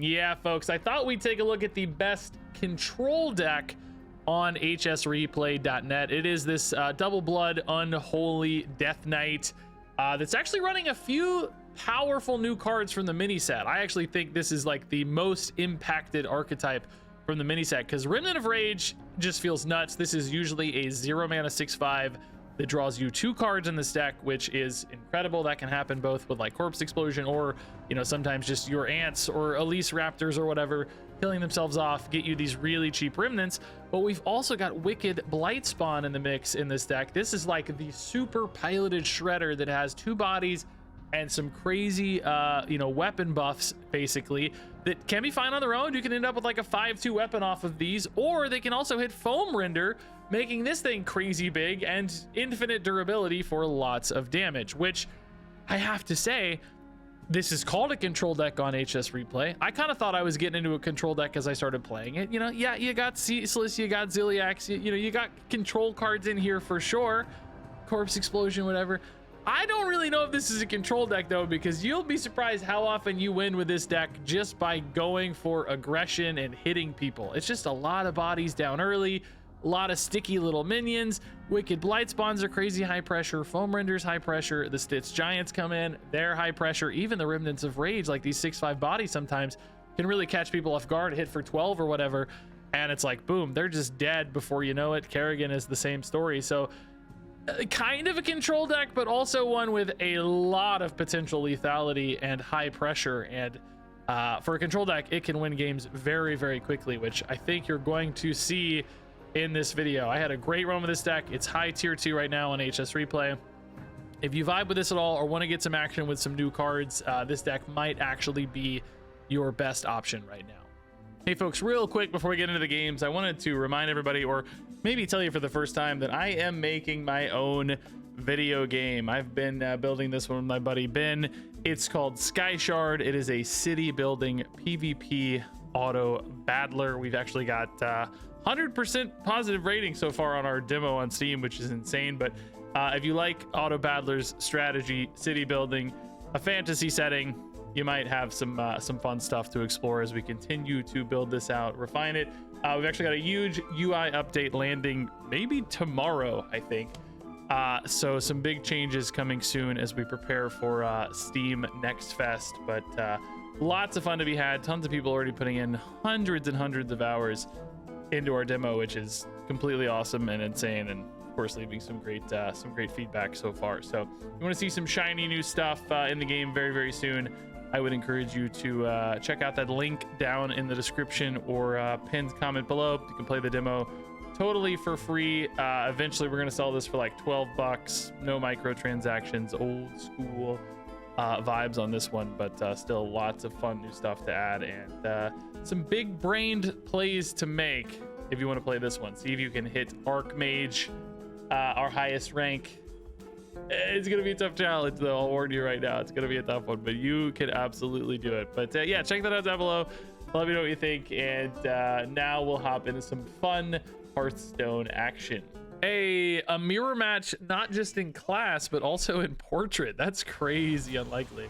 Yeah, folks, I thought we'd take a look at the best control deck on hsreplay.net. It is this Double Blood Unholy Death Knight that's actually running a few powerful new cards from the mini set. I actually think this is like the most impacted archetype from the mini set because Remnant of Rage just feels nuts. This is usually a 0 mana 6/5 that draws you 2 cards in this deck, which is incredible. That can happen both with like Corpse Explosion or, you know, sometimes just your ants or Elise Raptors or whatever killing themselves off, get you these really cheap remnants. But we've also got Wicked Blightspawn in the mix in this deck. This is like the super piloted shredder that has 2 bodies and some crazy you know, weapon buffs basically that can be fine on their own. You can end up with like a 5/2 weapon off of these, or they can also hit foam render, making this thing crazy big and infinite durability for lots of damage, which I have to say, this is called a control deck on HS Replay. I kind of thought I was getting into a control deck as I started playing it. You know, yeah, you got Ceaseless, you got Ziliax, you know, you got control cards in here for sure. Corpse Explosion, whatever. I don't really know if this is a control deck though, because you'll be surprised how often you win with this deck just by going for aggression and hitting people. It's just a lot of bodies down early, a lot of sticky little minions. Wicked Blightspawns are crazy high pressure, Foam Renders high pressure, the Stitch Giants come in, they're high pressure. Even the Remnants of Rage, like these 6/5 bodies sometimes can really catch people off guard, hit for 12 or whatever, and it's like boom, they're just dead before you know it. Kerrigan is the same story. So kind of a control deck, but also one with a lot of potential lethality and high pressure. And for a control deck, it can win games very, very quickly, which I think you're going to see in this video. I had a great run with this deck. It's high tier 2 right now on HS Replay. If you vibe with this at all or want to get some action with some new cards, this deck might actually be your best option right now. Hey folks, real quick before we get into the games, I wanted to remind everybody, or maybe tell you for the first time, that I am making my own video game. I've been building this one with my buddy Ben. It's called Sky Shard. It is a city building PvP auto battler. We've actually got 100% positive rating so far on our demo on Steam, which is insane. But if you like auto battlers, strategy, city building, a fantasy setting, you might have some fun stuff to explore as we continue to build this out, refine it. We've actually got a huge UI update landing maybe tomorrow, I think. So some big changes coming soon as we prepare for Steam Next Fest. But lots of fun to be had. Tons of people already putting in hundreds and hundreds of hours into our demo, which is completely awesome and insane, and of course leaving some great feedback so far. So if you want to see some shiny new stuff in the game very, very soon, I would encourage you to check out that link down in the description or pinned comment below. You can play the demo totally for free. Eventually we're going to sell this for like 12 bucks. No microtransactions, old school vibes on this one, but still lots of fun new stuff to add and some big brained plays to make if you want to play this one. See if you can hit Archmage, our highest rank. It's gonna be a tough challenge though, I'll warn you right now. It's gonna be a tough one, but you can absolutely do it. But yeah, check that out down below. Let me know what you think, and now we'll hop into some fun Hearthstone action. A mirror match, not just in class but also in portrait. That's crazy unlikely,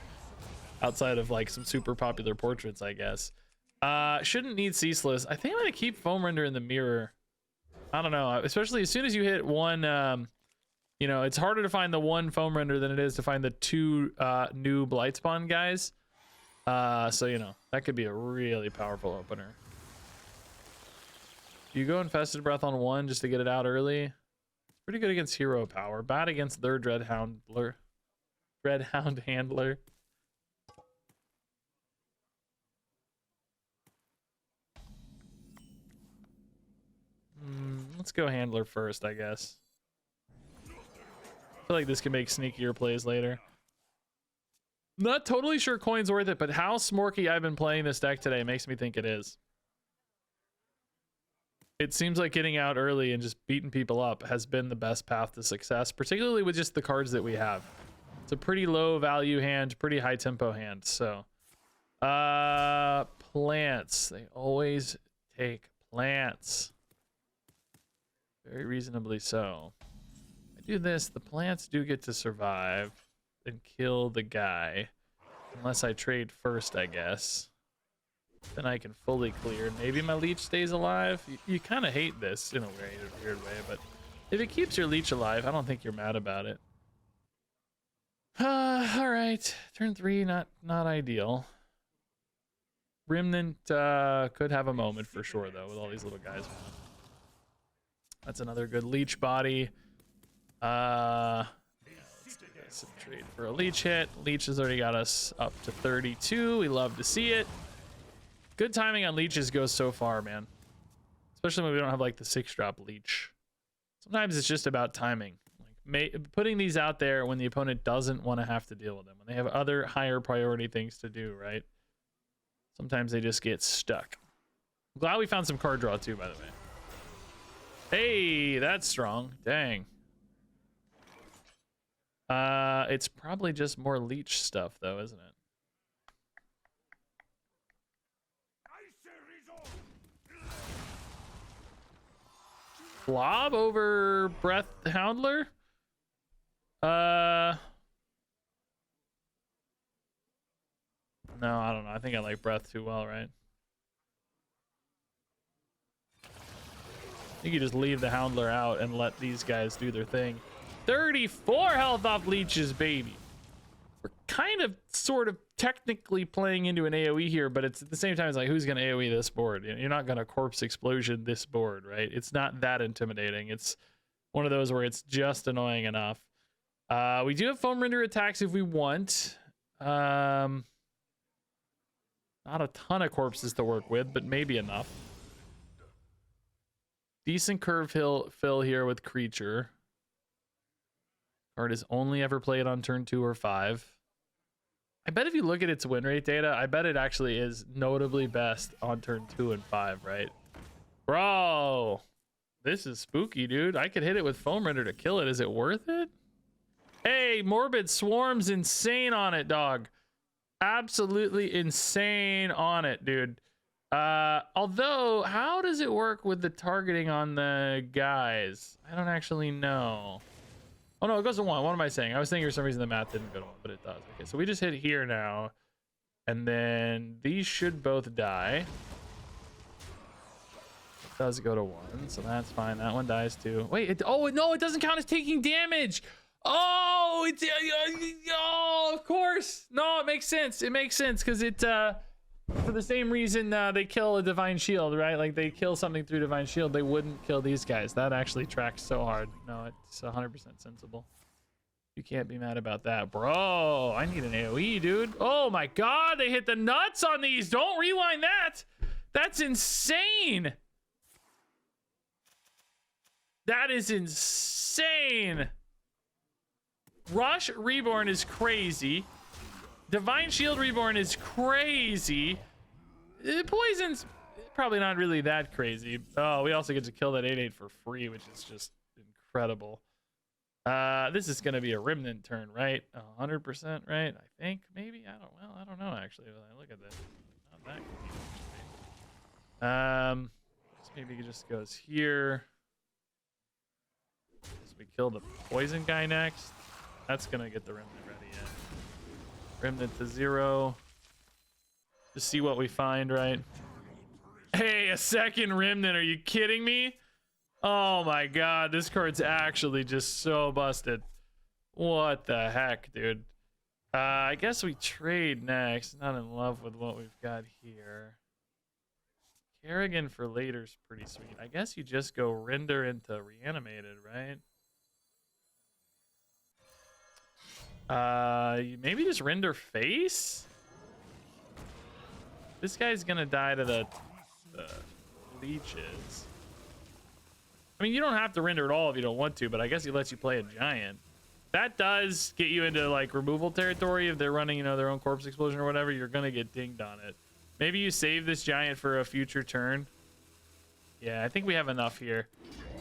outside of like some super popular portraits, I guess. Shouldn't need Ceaseless. I think I'm gonna keep Foam Render in the mirror. I don't know, especially as soon as you hit one you know, it's harder to find the one Foam Render than it is to find the 2 new Blightspawn guys. So, you know, that could be a really powerful opener. You go Infested Breath on 1 just to get it out early. It's pretty good against hero power. Bad against their Dreadhound Handler. Let's go Handler first, I guess. I feel like this can make sneakier plays later. Not totally sure coin's worth it, but how smorky I've been playing this deck today makes me think it is. It seems like getting out early and just beating people up has been the best path to success, particularly with just the cards that we have. It's a pretty low value hand, pretty high tempo hand. So plants, they always take plants, very reasonably so. I do this, the plants do get to survive and kill the guy, unless I trade first, I guess. Nothing I can fully clear. Maybe my leech stays alive. You kind of hate this in a weird way, but if it keeps your leech alive, I don't think you're mad about it. All right, turn 3, not ideal. Remnant could have a moment for sure though, with all these little guys. That's another good leech body. Let's trade for a leech hit. Leech has already got us up to 32. We love to see it. Good timing on leeches goes so far, man. Especially when we don't have like the 6-drop leech. Sometimes it's just about timing. Like putting these out there when the opponent doesn't want to have to deal with them, when they have other higher priority things to do, right? Sometimes they just get stuck. I'm glad we found some card draw too, by the way. Hey, that's strong. Dang. It's probably just more leech stuff though, isn't it? Blob over Breath Houndler? No, I don't know. I think I like Breath too well, right? I think you just leave the Houndler out and let these guys do their thing. 34 health off leeches, baby. We're kind of, sort of, technically playing into an AoE here, but it's at the same time, it's like, who's going to AoE this board? You're not going to corpse explosion this board, right? It's not that intimidating. It's one of those where it's just annoying enough. We do have foam render attacks if we want. Not a ton of corpses to work with, but maybe enough. Decent curve fill here with creature. Card is only ever played on turn 2 or 5. I bet if you look at its win rate data, I bet it actually is notably best on turn 2 and 5, right? Bro, this is spooky, dude. I could hit it with foam render to kill it. Is it worth it? Hey, Morbid Swarm's insane on it, dog. Absolutely insane on it, dude. Although, how does it work with the targeting on the guys? I don't actually know. Oh no, it goes to 1. What am I saying? I was thinking for some reason the math didn't go to 1, but it does. Okay, so we just hit here now. And then these should both die. It does go to 1, so that's fine. That one dies too. Wait, oh no, it doesn't count as taking damage. Oh, it's oh, of course. No, it makes sense. It makes sense because it for the same reason they kill a divine shield, right? Like they kill something through divine shield, they wouldn't kill these guys. That actually tracks so hard. No, it's 100% sensible. You can't be mad about that, bro. I need an AoE, dude. Oh my god, they hit the nuts on these. Don't rewind that. That's insane. That is insane. Rush Reborn is crazy. Divine Shield Reborn is crazy. Poison's probably not really that crazy. Oh, we also get to kill that 8/8 for free, which is just incredible. This is going to be a Remnant turn, right? 100%, right? I think, maybe. I don't know, actually, when I look at this. Not that convenient. Maybe it just goes here. So we kill the poison guy next. That's gonna get the Remnant ready, yeah. Remnant to 0. Just see what we find, right? Hey, a second Remnant, are you kidding me? Oh my god, this card's actually just so busted. What the heck, dude? I guess we trade next. Not in love with what we've got here. Kerrigan for later's pretty sweet. I guess you just go render into reanimated, right? Maybe just render face? This guy's gonna die to the leeches. I mean, you don't have to render at all if you don't want to, but I guess he lets you play a giant. That does get you into like removal territory. If they're running, you know, their own corpse explosion or whatever, you're gonna get dinged on it. Maybe you save this giant for a future turn. Yeah, I think we have enough here.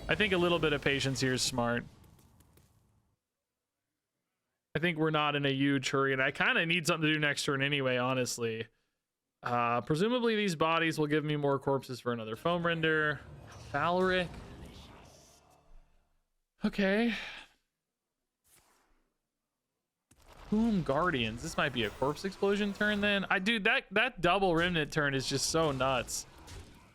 I think a little bit of patience here is smart. I think we're not in a huge hurry, and I kind of need something to do next turn anyway, honestly. Presumably these bodies will give me more corpses for another foam render. Valric. Okay. Tomb Guardians. This might be a corpse explosion turn then. Dude, that double remnant turn is just so nuts.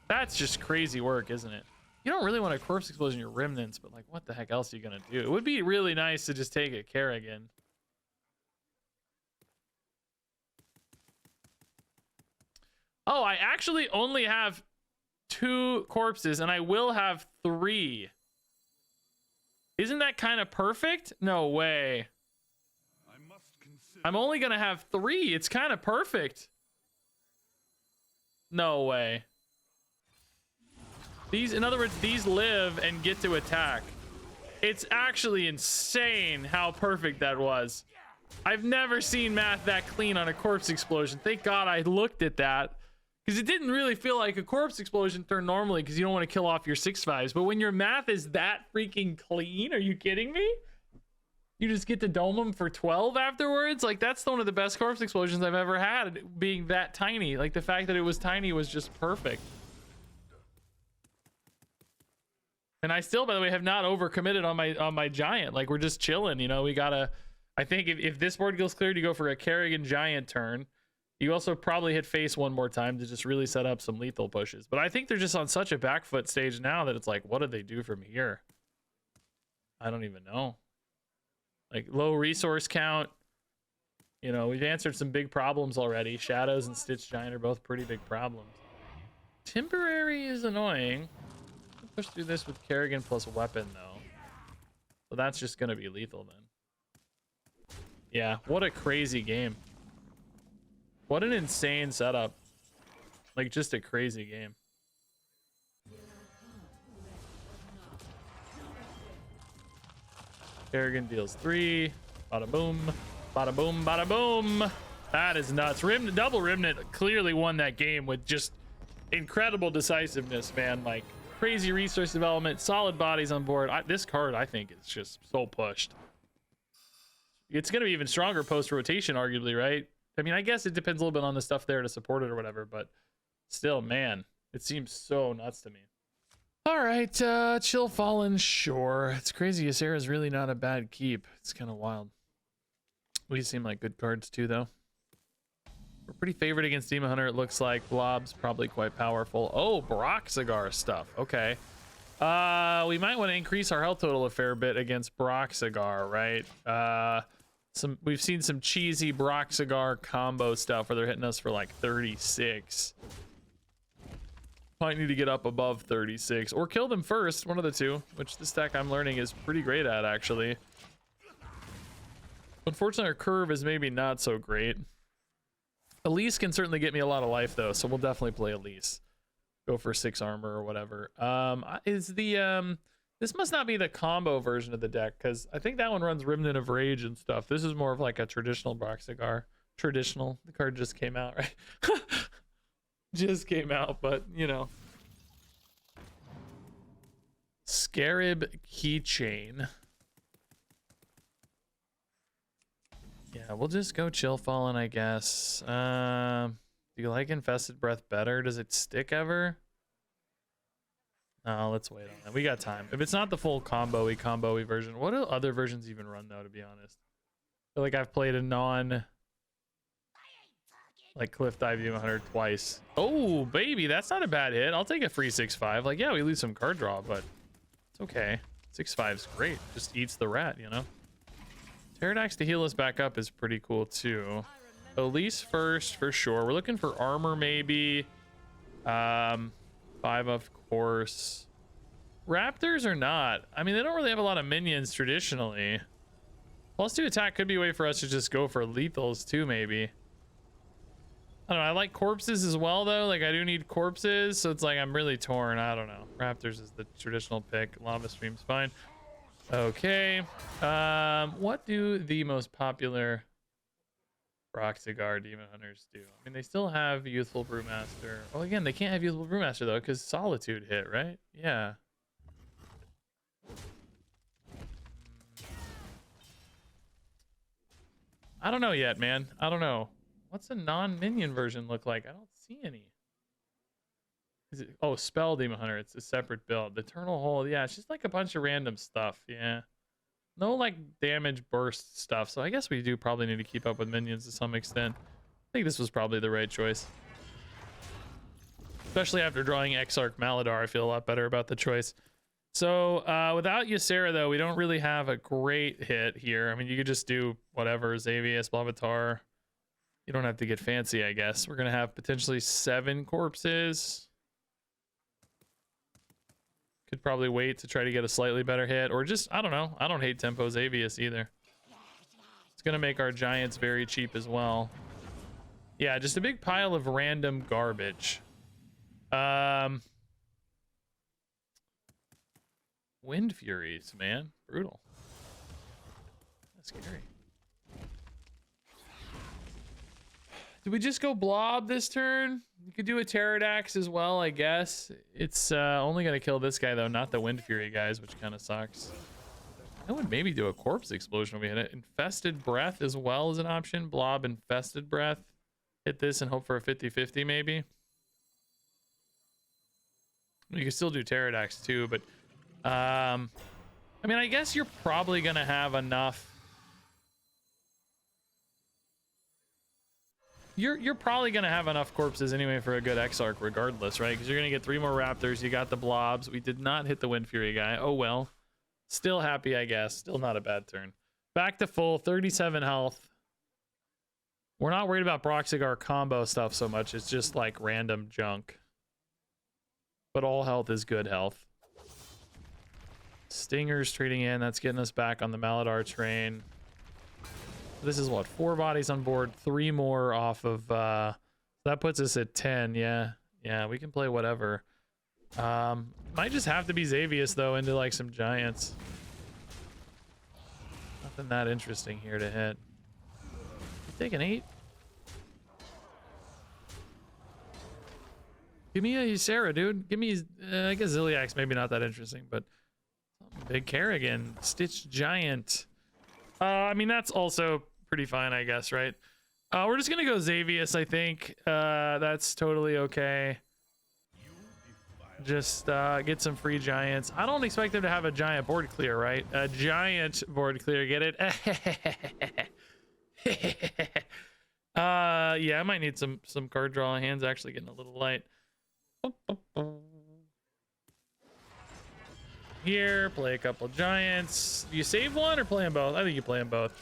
That's just crazy work, isn't it? You don't really want a corpse explosion your remnants, but like, what the heck else are you gonna do? It would be really nice to just take a Kerrigan. Oh, I actually only have 2 corpses, and I will have 3. Isn't that kind of perfect? No way. I'm only gonna have 3. It's kind of perfect. No way. These, in other words, these live and get to attack. It's actually insane how perfect that was. I've never seen math that clean on a corpse explosion. Thank God I looked at that, because it didn't really feel like a corpse explosion turn normally, because you don't want to kill off your 6/5s. But when your math is that freaking clean, are you kidding me? You just get to dome them for 12 afterwards? Like, that's one of the best corpse explosions I've ever had, being that tiny. Like, the fact that it was tiny was just perfect. And I still, by the way, have not overcommitted on my giant. Like, we're just chilling, you know. We gotta, I think if this board goes cleared, you go for a Kerrigan giant turn. You also probably hit face one more time to just really set up some lethal pushes. But I think they're just on such a back foot stage now that it's like, what do they do from here? I don't even know. Like, low resource count. You know, we've answered some big problems already. Shadows and Stitch Giant are both pretty big problems. Temporary is annoying. I'll push through this with Kerrigan plus weapon, though. So that's just going to be lethal then. Yeah, what a crazy game. What an insane setup. Like, just a crazy game. Kerrigan deals 3. Bada boom. Bada boom. Bada boom. That is nuts. Double Remnant clearly won that game with just incredible decisiveness, man. Like, crazy resource development, solid bodies on board. This card, I think, is just so pushed. It's going to be even stronger post-rotation, arguably, right? I mean, I guess it depends a little bit on the stuff there to support it or whatever, but still, man, it seems so nuts to me. All right, Chill Fallen, sure. It's crazy. Ysera's really not a bad keep. It's kind of wild. These seem like good cards too, though. We're pretty favored against Demon Hunter, it looks like. Blob's probably quite powerful. Oh, Broxigar stuff. Okay. We might want to increase our health total a fair bit against Broxigar, right? We've seen some cheesy Broxigar combo stuff where they're hitting us for like 36. Might need to get up above 36 or kill them first, one of the two, which this deck I'm learning is pretty great at, actually. Unfortunately, our curve is maybe not so great. Elise can certainly get me a lot of life, though, so we'll definitely play Elise. Go for 6 armor or whatever. This must not be the combo version of the deck, because I think that one runs Remnant of Rage and stuff. This is more of like a traditional Broxigar. Traditional. The card just came out, right? Just came out, but, you know. Scarab Keychain. Yeah, we'll just go Chill Fallen, I guess. Do you like Infested Breath better? Does it stick ever? No, let's wait on that. We got time. If it's not the full combo-y version, what do other versions even run, though, to be honest? I feel like I've played a like Cliff Dive Demon Hunter twice. Oh, baby, that's not a bad hit. I'll take a free 6/5. Like, yeah, we lose some card draw, but it's okay. 6/5's great. Just eats the rat, you know? Pterodax to heal us back up is pretty cool, too. Elise first, for sure. We're looking for armor, maybe. 5, of course. Raptors or not? I mean, they don't really have a lot of minions traditionally. +2 attack could be a way for us to just go for lethals, too, maybe. I don't know. I like corpses as well, though. Like, I do need corpses, so it's like I'm really torn. I don't know. Raptors is the traditional pick. Lava Stream's fine. Okay. What do the most popular Broxigar Demon Hunters do? I mean, they still have Youthful Brewmaster. Oh, again, they can't have Youthful Brewmaster, though, because Solitude hit, right? Yeah. I don't know yet, man. I don't know. What's a non-minion version look like? I don't see any. Is it? Oh, Spell Demon Hunter. It's a separate build. The Eternal Hold. Yeah, it's just like a bunch of random stuff. Yeah. No like damage burst stuff, so I guess we do probably need to keep up with minions to some extent. I think this was probably the right choice. Especially after drawing Exarch Maladar, I feel a lot better about the choice. So without Ysera, though, we don't really have a great hit here. I mean, you could just do whatever, Xavius, Blavatar. You don't have to get fancy, I guess. We're going to have potentially 7 corpses. Could probably wait to try to get a slightly better hit, or just, I don't know. I don't hate Tempo Xavius either. It's going to make our giants very cheap as well. Yeah, just a big pile of random garbage. Wind Furies, man. Brutal. That's scary. Did we just go blob this turn? You could do a Pterodax as well, I guess. It's only going to kill this guy, though, not the Wind Fury guys, which kind of sucks. I would maybe do a Corpse Explosion if we hit it. Infested Breath as well as an option. Blob, Infested Breath. Hit this and hope for a 50-50 maybe. You can still do Pterodax too, but I mean, I guess you're probably going to have enough. You're probably going to have enough corpses anyway for a good Exarch regardless, right? Because you're going to get 3 more Raptors. You got the blobs. We did not hit the Wind Fury guy. Oh, well. Still happy, I guess. Still not a bad turn. Back to full, 37 health. We're not worried about Broxigar combo stuff so much. It's just like random junk. But all health is good health. Stingers trading in. That's getting us back on the Maladar train. This is what, 4 bodies on board, 3 more off of that puts us at 10. Yeah, we can play whatever. Might just have to be Xavius though into like some giants. Nothing that interesting here to hit. Take an 8. Give me a Ysera, dude. Give me I guess Ziliax, maybe not that interesting, but big Kerrigan, Stitch Giant. I mean, that's also pretty fine, I guess, right? We're just gonna go Xavius, I think. That's totally okay. Just get some free giants. I don't expect them to have a giant board clear, right? A giant board clear, get it? Yeah, I might need some card draw. Hands actually getting a little light. Here, play a couple giants. You save one or play them both? I think you play them both.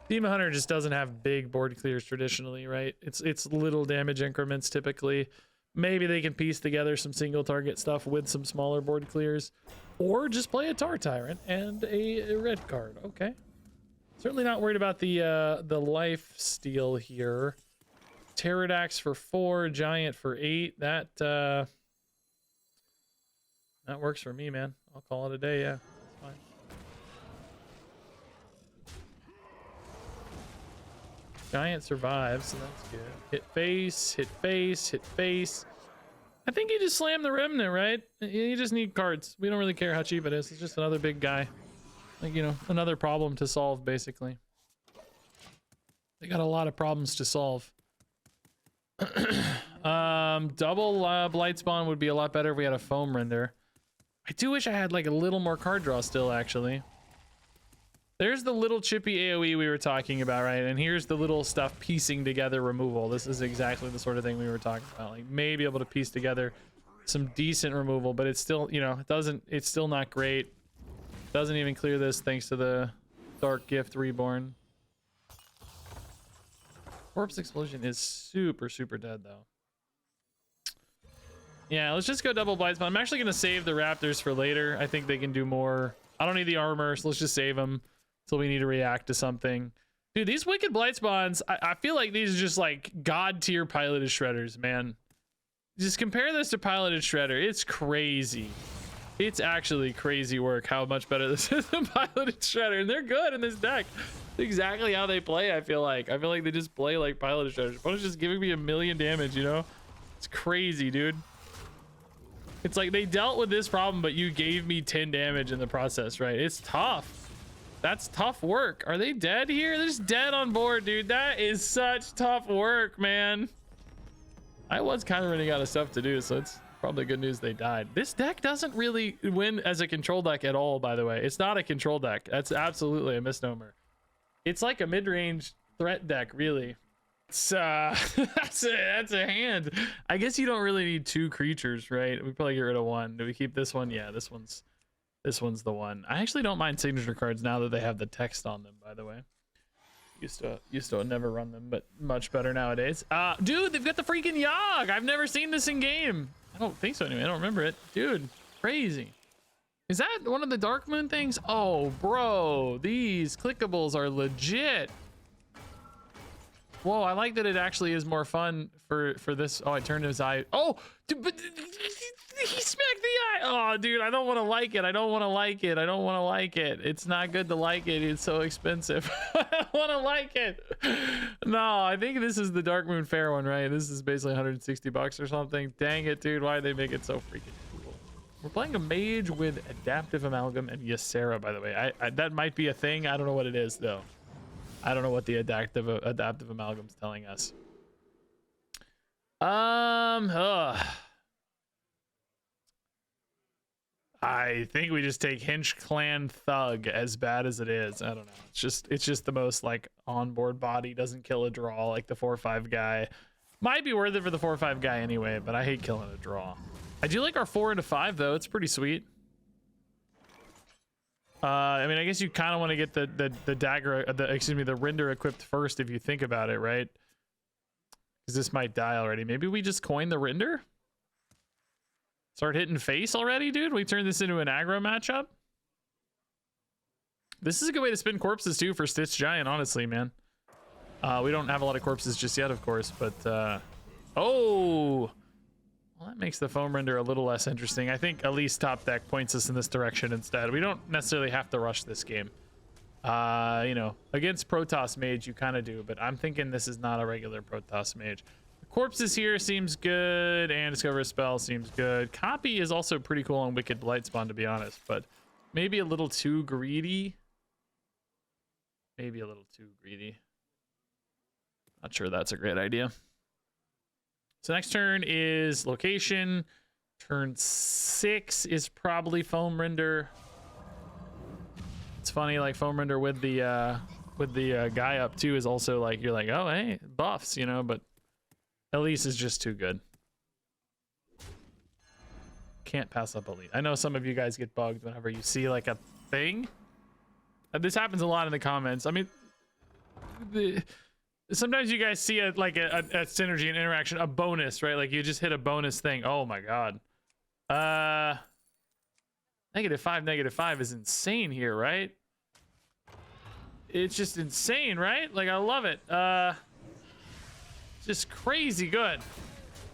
Demon Hunter just doesn't have big board clears traditionally, right? It's little damage increments typically. Maybe they can piece together some single target stuff with some smaller board clears, or just play a Tar Tyrant and a red card. Okay. Certainly not worried about the life steal here. Pterodax for 4, giant for 8. That works for me, man. I'll call it a day. Yeah, that's fine. Giant survives, so that's good. Hit face, hit face, hit face. I think you just slam the Remnant, right? You just need cards. We don't really care how cheap it is. It's just another big guy. Like, you know, another problem to solve, basically. They got a lot of problems to solve. Double Blightspawn would be a lot better if we had a foam render. I do wish I had like a little more card draw still, actually. There's the little chippy AoE we were talking about, right? And here's the little stuff piecing together removal. This is exactly the sort of thing we were talking about. Like maybe able to piece together some decent removal, but it's still, you know, it's still not great. Doesn't even clear this thanks to the Dark Gift Reborn. Corpse Explosion is super, super dead though. Yeah, let's just go double Blightspawn. I'm actually going to save the Raptors for later. I think they can do more. I don't need the armor, so let's just save them until we need to react to something. Dude, these Wicked Blightspawns, I feel like these are just like god tier piloted shredders, man. Just compare this to piloted shredder. It's crazy. It's actually crazy work how much better this is than piloted shredder. And they're good in this deck. It's exactly how they play, I feel like. I feel like they just play like piloted shredders. Opponent's just giving me 1,000,000 damage, you know? It's crazy, dude. It's like they dealt with this problem, but you gave me 10 damage in the process, right? It's tough. That's tough work. Are they dead here? They're just dead on board, dude. That is such tough work, man. I was kind of running out of stuff to do, so Probably good news they died. This deck doesn't really win as a control deck at all, by the way. It's not a control deck. That's absolutely a misnomer. It's like a mid-range threat deck, really. It's that's a hand. I guess you don't really need 2 creatures, right? We probably get rid of 1. Do we keep this one? Yeah, this one's the one. I actually don't mind signature cards now that they have the text on them, by the way. Used to never run them, but much better nowadays. Dude, they've got the freaking Yogg. I've never seen this in game. I don't think so anyway. I don't remember it. Dude, crazy. Is that one of the Dark Moon things? Oh, bro, these clickables are legit. Whoa, I like that it actually is more fun for this. Oh, I turned his eye. Oh, dude, but he smacked the eye. Oh, dude, I don't want to like it. I don't want to like it. I don't want to like it. It's not good to like it. It's so expensive. I don't want to like it. No, I think this is the Dark Moon Fair one, right? This is basically 160 bucks or something. Dang it, dude. Why did they make it so freaking cool? We're playing a mage with Adaptive Amalgam and Ysera, by the way. That might be a thing. I don't know what it is, though. I don't know what the adaptive amalgam's telling us. I think we just take Hinch Clan Thug, as bad as it is. I don't know. It's just the most like onboard body, doesn't kill a draw like the 4/5 guy. Might be worth it for the 4/5 guy anyway, but I hate killing a draw. I do like our 4 into 5 though. It's pretty sweet. I mean, I guess you kind of want to get the dagger, the render equipped first if you think about it, right? Because this might die already. Maybe we just coin the render? Start hitting face already, dude? We turn this into an aggro matchup? This is a good way to spin corpses too for Stitch Giant, honestly, man. We don't have a lot of corpses just yet, of course, but oh! Well, that makes the foam render a little less interesting. I think at least top deck points us in this direction instead. We don't necessarily have to rush this game. You know, against Protoss Mage, you kind of do, but I'm thinking this is not a regular Protoss Mage. The corpses here seems good, and Discover a Spell seems good. Copy is also pretty cool on Wicked Blightspawn, to be honest, but maybe a little too greedy. Maybe a little too greedy. Not sure that's a great idea. So next turn is location. Turn 6 is probably foam render. It's funny, like foam render with the guy up too is also like, you're like, oh hey, buffs, you know, but Elise is just too good. Can't pass up Elise. I know some of you guys get bugged whenever you see like a thing. This happens a lot in the comments. I mean, sometimes you guys see a synergy and interaction, a bonus, right? Like you just hit a bonus thing. Oh my god. -5, -5 is insane here, right? It's just insane, right? Like I love it. Just crazy good.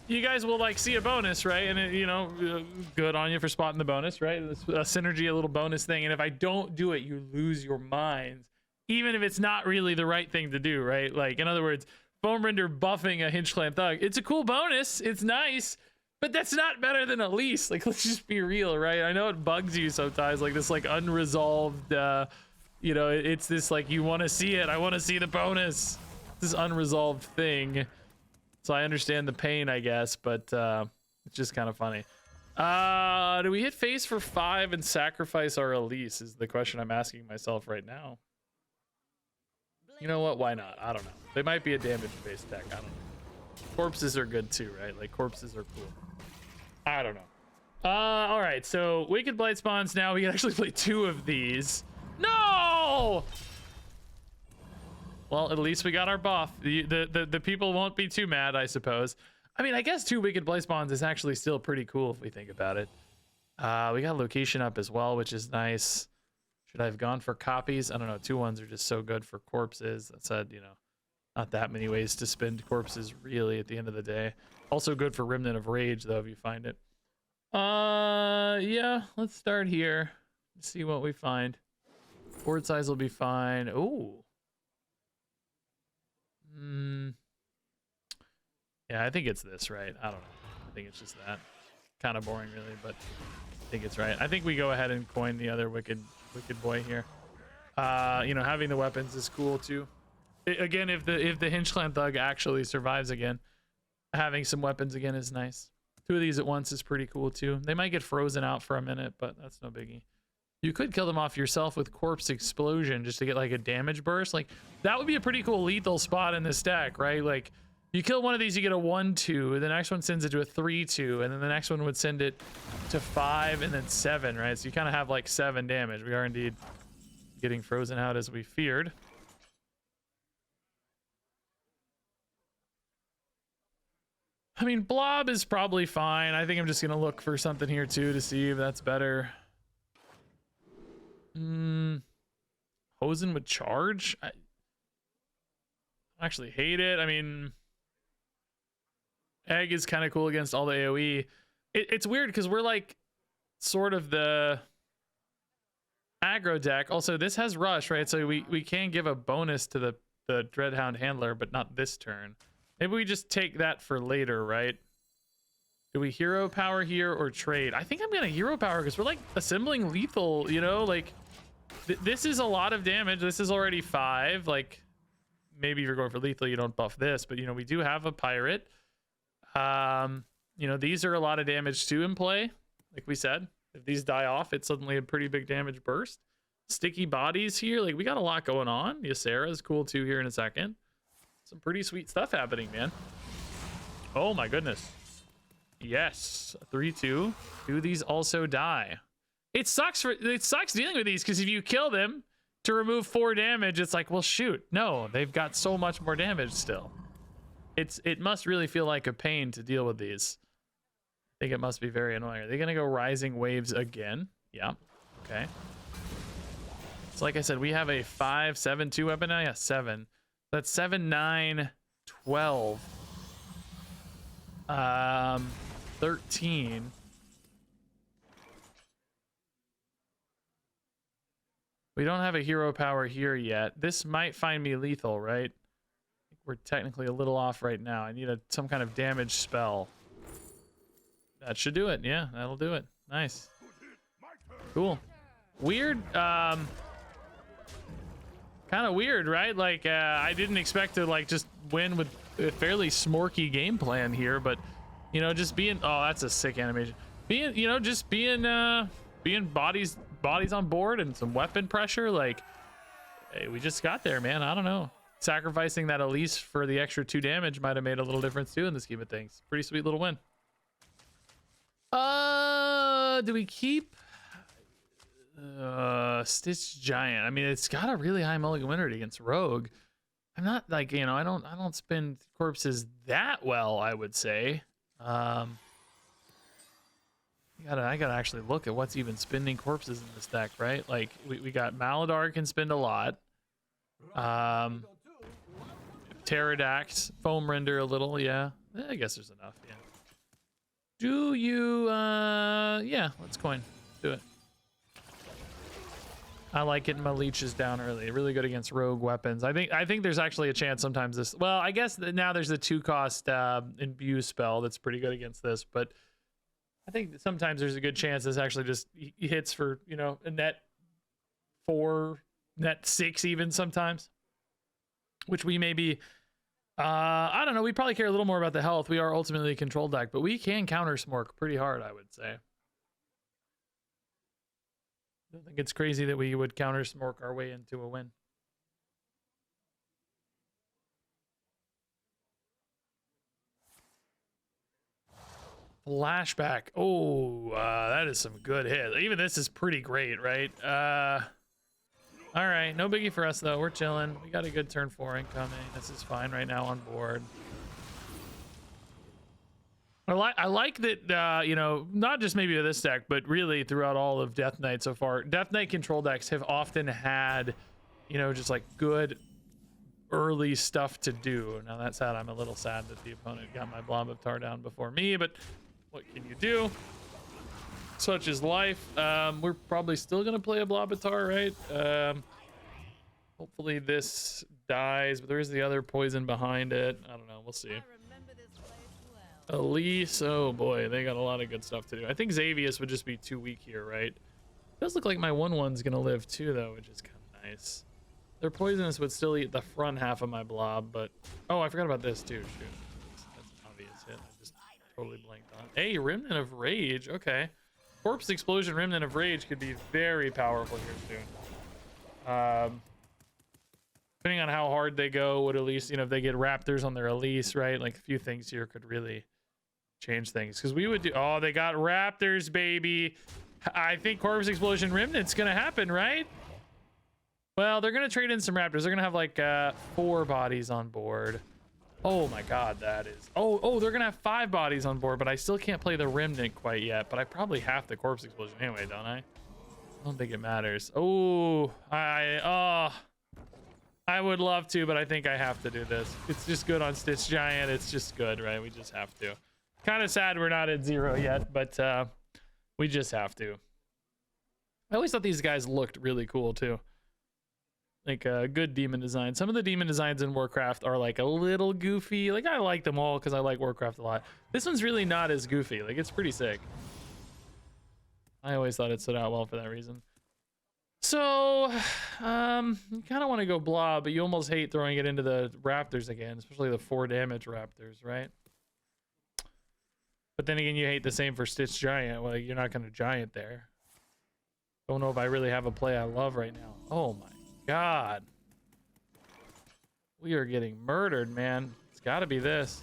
You guys will like see a bonus, right? And it, you know, good on you for spotting the bonus, right? It's a synergy, a little bonus thing. And if I don't do it, you lose your minds. Even if it's not really the right thing to do, right? Like, in other words, foam render buffing a Hinge Clan Thug. It's a cool bonus. It's nice, but that's not better than Elise. Like, let's just be real, right? I know it bugs you sometimes, like this like unresolved, you know, it's this like, you want to see it. I want to see the bonus. This unresolved thing. So I understand the pain, I guess, but it's just kind of funny. Do we hit face for 5 and sacrifice our Elise is the question I'm asking myself right now. You know what? Why not? I don't know. They might be a damage-based deck. I don't know. Corpses are good too, right? Like corpses are cool. I don't know. All right. So Wicked Blightspawns. Now we can actually play 2 of these. No. Well, at least we got our buff. The people won't be too mad, I suppose. I mean, I guess 2 Wicked Blightspawns is actually still pretty cool if we think about it. We got location up as well, which is nice. Should I have gone for copies? I don't know. 2/1s are just so good for corpses. That said, you know, not that many ways to spend corpses really at the end of the day. Also good for Remnant of Rage though, if you find it. Yeah, let's start here. See what we find. Board size will be fine. Ooh. Yeah, I think it's this, right? I don't know. I think it's just that. Kind of boring really, but I think it's right. I think we go ahead and coin the other wicked boy here. You know, having the weapons is cool too. Again, if the Hinge Clan Thug actually survives again, having some weapons again is nice. 2 of these at once is pretty cool too. They might get frozen out for a minute, but that's no biggie. You could kill them off yourself with Corpse Explosion just to get like a damage burst. Like that would be a pretty cool lethal spot in this deck, right? Like you kill one of these, you get a 1/2, the next one sends it to a 3/2, and then the next one would send it to 5 and then 7, right? So you kind of have like 7 damage. We are indeed getting frozen out as we feared. I mean, Blob is probably fine. I think I'm just gonna look for something here too to see if that's better. Hosen would charge. I actually hate it. I mean, Egg is kind of cool against all the AoE. It's weird because we're like sort of the aggro deck. Also, this has Rush, right? So we can give a bonus to the Dreadhound Handler, but not this turn. Maybe we just take that for later, right? Do we hero power here or trade? I think I'm gonna hero power because we're like assembling lethal, you know, like this is a lot of damage. This is already 5. Like maybe if you're going for lethal, you don't buff this, but you know, we do have a pirate. You know, these are a lot of damage too in play. Like we said, if these die off, it's suddenly a pretty big damage burst. Sticky bodies here. Like we got a lot going on. Ysera is cool too here in a second. Some pretty sweet stuff happening, man. Oh my goodness. Yes, 3/2. Do these also die? It sucks dealing with these because if you kill them to remove 4 damage, it's like, well, shoot, no, they've got so much more damage still. It must really feel like a pain to deal with these. I think it must be very annoying. Are they gonna go Rising Waves again? Yeah. Okay. So like I said, we have a 5, 7, 2 weapon now. Yeah, 7. That's 7, 9, 12. 13. We don't have a hero power here yet. This might find me lethal, right? We're technically a little off right now. I need some kind of damage spell. That should do it. Yeah, that'll do it. Nice. Cool. Weird. Kind of weird, right? Like, I didn't expect to like just win with a fairly smorky game plan here, but you know, just being, oh, that's a sick animation. Being, you know, just being bodies on board and some weapon pressure. Like, hey, we just got there, man. I don't know. Sacrificing that Elise for the extra 2 damage might have made a little difference too in the scheme of things. Pretty sweet little win. Do we keep Stitch Giant? I mean, it's got a really high mulligan win rate against Rogue. I'm not like, you know, I don't spin corpses that well, I would say. I gotta actually look at what's even spinning corpses in this deck, right? Like we got Maladar can spend a lot. Pterodax, Foam Render a little, yeah. I guess there's enough, yeah. Do you yeah, let's coin. Do it. I like getting my leeches down early. Really good against rogue weapons. I think there's actually a chance sometimes this, well, I guess that now there's a 2-cost imbue spell that's pretty good against this, but I think that sometimes there's a good chance this actually just hits for, you know, a net 4, net 6 even sometimes, which we maybe I don't know, we probably care a little more about the health. We are ultimately a control deck, but we can counter Smork pretty hard, I would say. I don't think it's crazy that we would counter Smork our way into a win. Flashback. Oh, that is some good hit. Even this is pretty great, right? All right, no biggie for us though. We're chilling. We got a good turn 4 incoming. This is fine right now on board. I like that, you know, not just maybe with this deck, but really throughout all of Death Knight so far. Death Knight control decks have often had, you know, just like good early stuff to do. Now that said, I'm a little sad that the opponent got my Blob of Tar down before me, but what can you do? Such is life. We're probably still gonna play a Blob of Tar, right? Hopefully this dies, but there is the other poison behind it. I don't know, we'll see. Elise, oh boy, they got a lot of good stuff to do. I think Xavius would just be too weak here, right? It does look like my 1/1's gonna live too, though, which is kind of nice. Their poisonous would still eat the front half of my blob, but oh, I forgot about this too. Shoot, that's an obvious hit. I just totally blanked on. Hey, Remnant of Rage. Okay. Corpse Explosion, Remnant of Rage could be very powerful here soon. Depending on how hard they go, would at least, you know, if they get Raptors on their Elise, right? Like a few things here could really change things. Because we would do, oh, they got Raptors, baby. I think Corpse Explosion Remnant's gonna happen, right? Well, they're gonna trade in some Raptors. They're gonna have like 4 bodies on board. Oh my god, that is... Oh, they're gonna have 5 bodies on board, but I still can't play the Remnant quite yet. But I probably have the Corpse Explosion anyway, don't I? I don't think it matters. Oh, I would love to, but I think I have to do this. It's just good on Stitch Giant. It's just good, right? We just have to. Kind of sad we're not at 0 yet, but we just have to. I always thought these guys looked really cool too. Like a good demon design. Some of the demon designs in Warcraft are like a little goofy. Like I like them all because I like Warcraft a lot. This one's really not as goofy. Like it's pretty sick. I always thought it stood out well for that reason. So, you kind of want to go Blob, but you almost hate throwing it into the Raptors again, especially the 4 damage Raptors, right? But then again, you hate the same for Stitch Giant. Well, you're not going to Giant there. Don't know if I really have a play I love right now. Oh my god. We are getting murdered, man. It's got to be this.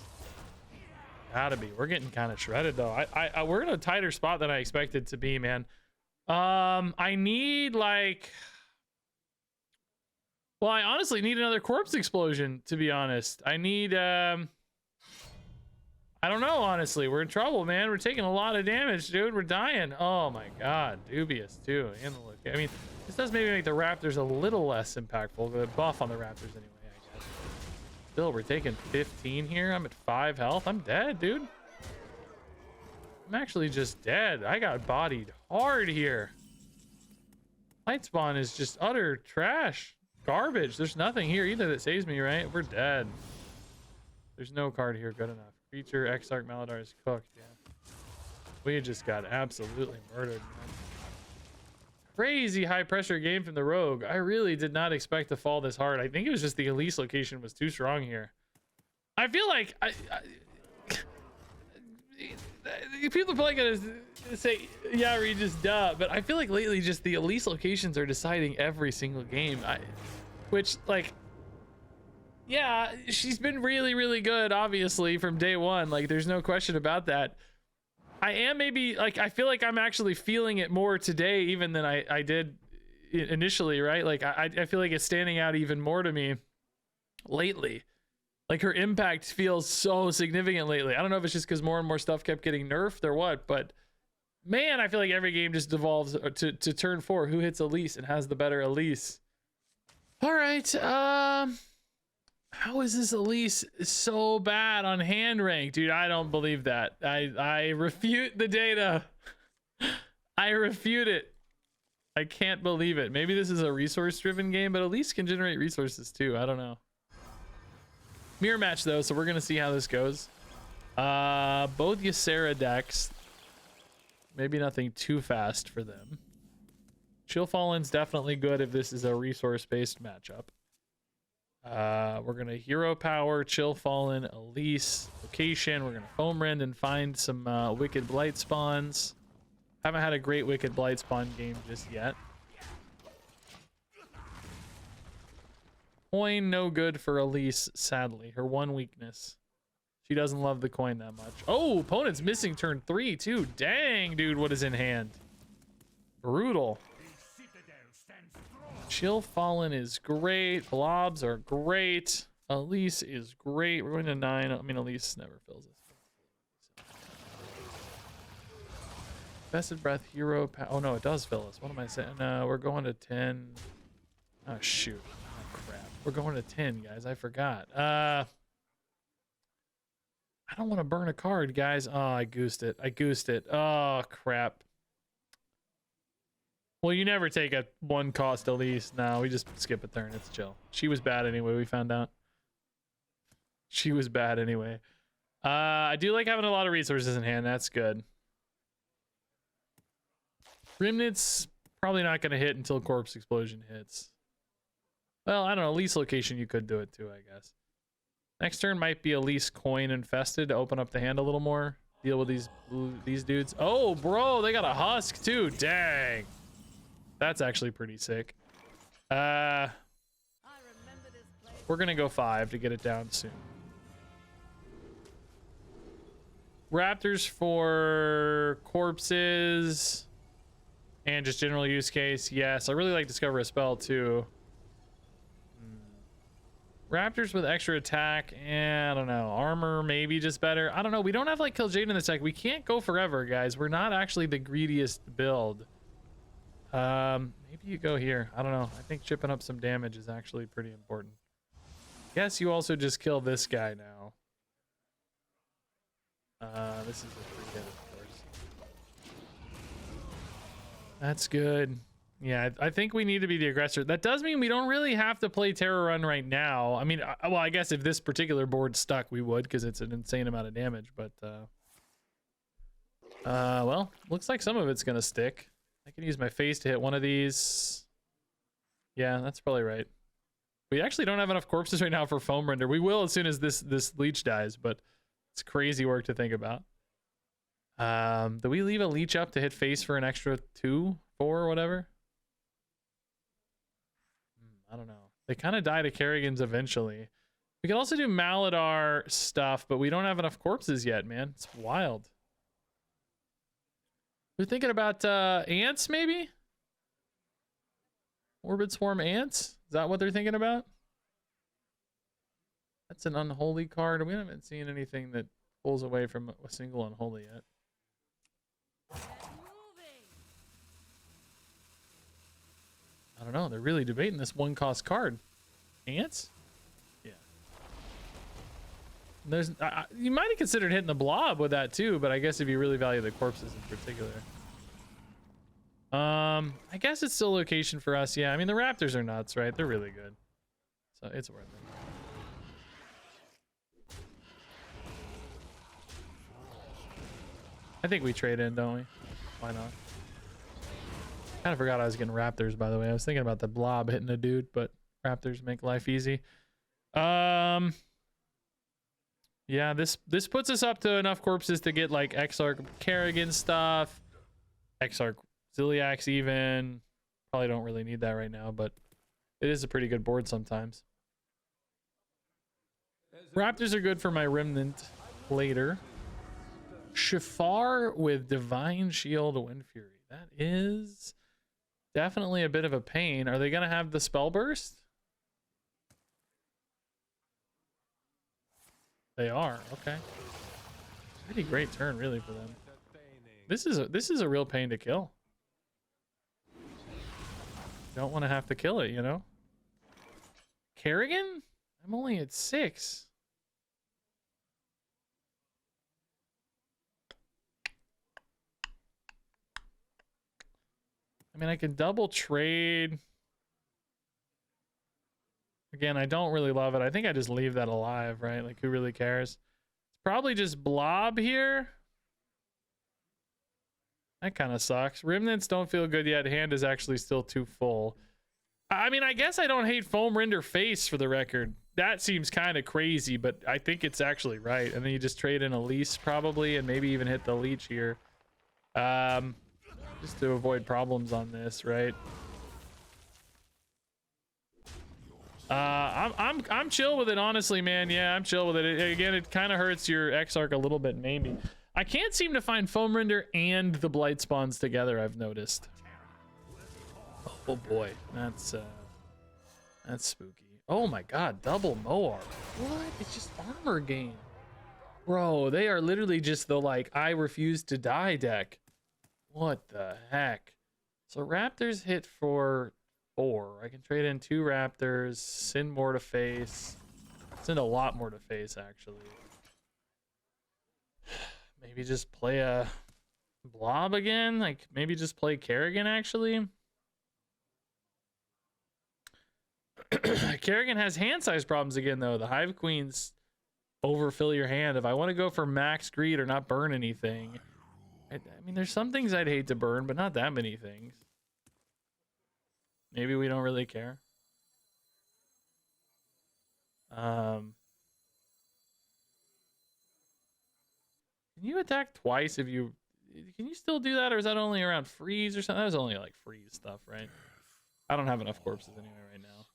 Gotta be. We're getting kind of shredded, though. We're in a tighter spot than I expected to be, man. I need like, well, I honestly need another Corpse Explosion, to be honest. I need, I don't know, honestly. We're in trouble, man. We're taking a lot of damage, dude. We're dying. Oh my god. Dubious, too. And the look. I mean, this does maybe make the Raptors a little less impactful. The buff on the Raptors anyway, I guess. Still, we're taking 15 here. I'm at 5 health. I'm dead, dude. I'm actually just dead. I got bodied hard here. Blightspawn is just utter trash. Garbage. There's nothing here either that saves me, right? We're dead. There's no card here good enough. Creature, Exarch, Maladar is cooked, yeah. We just got absolutely murdered, man. Crazy high pressure game from the Rogue. I really did not expect to fall this hard. I think it was just the Elise location was too strong here. I feel like people are probably gonna say, yeah, Regis, duh, but I feel like lately just the Elise locations are deciding every single game. Which, like, yeah, she's been really, really good, obviously, from day one. Like, there's no question about that. I am maybe, like, I feel like I'm actually feeling it more today even than I did initially, right? Like, I feel like it's standing out even more to me lately. Like, her impact feels so significant lately. I don't know if it's just because more and more stuff kept getting nerfed or what, but man, I feel like every game just devolves to turn 4. Who hits Elise and has the better Elise? All right. How is this Elise so bad on hand rank? Dude, I don't believe that. I refute the data. I refute it. I can't believe it. Maybe this is a resource-driven game, but Elise can generate resources too. I don't know. Mirror match though, so we're gonna see how this goes. Both Ysera decks, maybe nothing too fast for them. Chill Fallen's definitely good if this is a resource-based matchup. We're gonna hero power Chill Fallen, Elise location. We're gonna foam rend and find some Wicked Blightspawns. Haven't had a great Wicked Blightspawn game just yet. Coin no good for Elise, sadly. Her one weakness. She doesn't love the coin that much. Oh, opponent's missing turn 3 too. Dang, dude, what is in hand? Brutal. Chill Fallen is great. Blobs are great. Elise is great. We're going to 9. I mean, Elise never fills us. Vested Breath, Hero Power. Oh no, it does fill us. What am I saying? We're going to 10. Oh shoot. We're going to 10, guys. I forgot. I don't want to burn a card, guys. Oh, I goosed it. I goosed it. Oh, crap. Well, you never take a 1 cost Elise. No, we just skip a turn. It's chill. She was bad anyway, we found out. She was bad anyway. I do like having a lot of resources in hand. That's good. Remnant's probably not going to hit until Corpse Explosion hits. Well, I don't know. Elise location, you could do it too, I guess. Next turn might be Elise coin infested to open up the hand a little more. deal with these dudes. Oh, bro, they got a husk too. Dang. That's actually pretty sick. We're gonna go 5 to get it down soon. Raptors for corpses and just general use case. Yes, I really like Discover a Spell too. Raptors with extra attack, and I don't know, armor maybe just better. I don't know. We don't have like Kill Jade in this deck. We can't go forever, guys. We're not actually the greediest build. Maybe you go here. I don't know. I think chipping up some damage is actually pretty important. Guess you also just kill this guy now. This is a free hit, of course. That's good. Yeah, I think we need to be the aggressor. That does mean we don't really have to play Terror Run right now. I mean, well, I guess if this particular board stuck, we would, because it's an insane amount of damage. But, well, looks like some of it's going to stick. I can use my face to hit one of these. Yeah, that's probably right. We actually don't have enough corpses right now for Foam Render. We will as soon as this leech dies, but it's crazy work to think about. Do we leave a leech up to hit face for an extra 2, 4, or whatever? I don't know. They kind of die to Kerrigan's eventually. We can also do Maladar stuff, but we don't have enough corpses yet, man. It's wild. We're thinking about ants, maybe? Orbit Swarm ants? Is that what they're thinking about? That's an unholy card. We haven't seen anything that pulls away from a single unholy yet. I don't know. They're really debating this 1-cost card. Ants? Yeah. There's you might have considered hitting the blob with that too, but I guess if you really value the corpses in particular. I guess it's still location for us. Yeah, I mean the Raptors are nuts, right? They're really good, so it's worth it. I think we trade in, don't we? Why not? Kind of forgot I was getting Raptors, by the way. I was thinking about the blob hitting a dude, but Raptors make life easy. Yeah, this puts us up to enough corpses to get like Exarch Kerrigan stuff, Exarch Ziliax even. Probably don't really need that right now, but it is a pretty good board sometimes. Raptors are good for my Remnant later. Shafar with Divine Shield Wind Fury. That is definitely a bit of a pain. Are they going to have the spell burst? They are. Okay. Pretty great turn, really, for them. This is a real pain to kill. Don't want to have to kill it, you know? Kerrigan? I'm only at 6. I mean, I can double trade. Again, I don't really love it. I think I just leave that alive, right? Like, who really cares? It's probably just blob here. That kind of sucks. Remnants don't feel good yet. Hand is actually still too full. I mean, I guess I don't hate Foam Render face for the record. That seems kind of crazy, but I think it's actually right. And then you just trade in a lease probably, and maybe even hit the leech here. Just to avoid problems on this, right? I'm chill with it, honestly, man. Yeah, I'm chill with it. Again, it kind of hurts your Exarch a little bit, maybe. I can't seem to find Foam Render and the Blightspawns together, I've noticed. Oh boy, that's spooky. Oh my god, double Moar. What? It's just armor gain. Bro, they are literally just the like I refuse to die deck. What the heck? So Raptors hit for 4. I can trade in 2 Raptors, send more to face. Send a lot more to face, actually. Maybe just play a blob again? Like, maybe just play Kerrigan, actually? Kerrigan has hand size problems again, though. The Hive Queens overfill your hand. If I want to go for max greed or not burn anything... I mean, there's some things I'd hate to burn, but not that many things. Maybe we don't really care. Can you attack twice if you... Can you still do that, or is that only around freeze or something? That was only like freeze stuff, right? I don't have enough corpses anyway right now.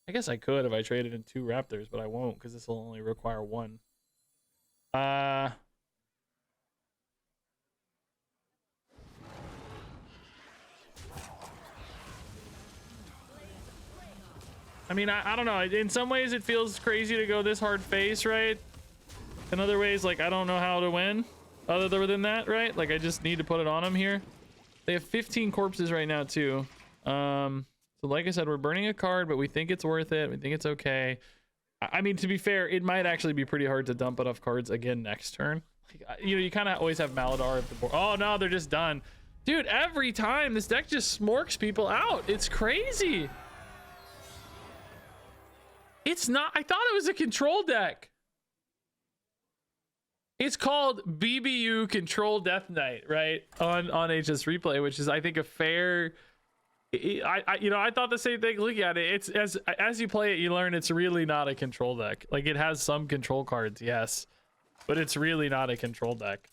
I guess I could if I traded in 2 raptors, but I won't because this will only require 1. I mean, I don't know. In some ways, it feels crazy to go this hard face, right? In other ways, like, I don't know how to win other than that, right? Like, I just need to put it on them here. They have 15 corpses right now, too. So like I said, we're burning a card, but we think it's worth it. We think it's okay. I mean, to be fair, it might actually be pretty hard to dump enough cards again next turn. Like, you know, you kind of always have Maladar at the board. Oh, no, they're just done. Dude, every time this deck just smorks people out. It's crazy. It's not. I thought it was a control deck. It's called BBU Control Death Knight, right? On HS Replay, which is, I think, a fair... I thought the same thing. Look at it. It's as you play it, you learn it's really not a control deck. Like, it has some control cards, yes, but it's really not a control deck.